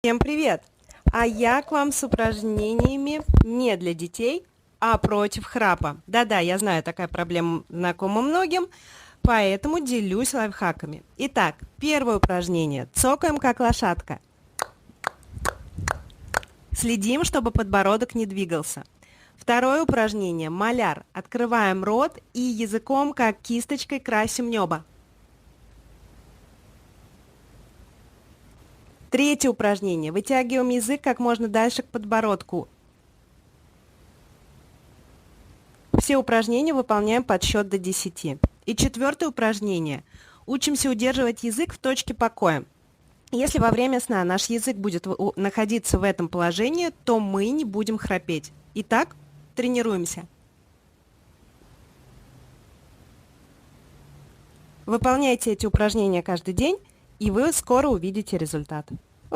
Всем привет! А я к вам с упражнениями не для детей, а против храпа. Да-да, я знаю, такая проблема знакома многим, поэтому делюсь лайфхаками. Итак, первое упражнение. Цокаем как лошадка. Следим, чтобы подбородок не двигался. Второе упражнение. Маляр. Открываем рот и языком, как кисточкой, красим небо. Третье упражнение. Вытягиваем язык как можно дальше к подбородку. Все упражнения выполняем под счет до 10. И четвертое упражнение. Учимся удерживать язык в точке покоя. Если во время сна наш язык будет находиться в этом положении, то мы не будем храпеть. Итак, тренируемся. Выполняйте эти упражнения каждый день, и вы скоро увидите результат.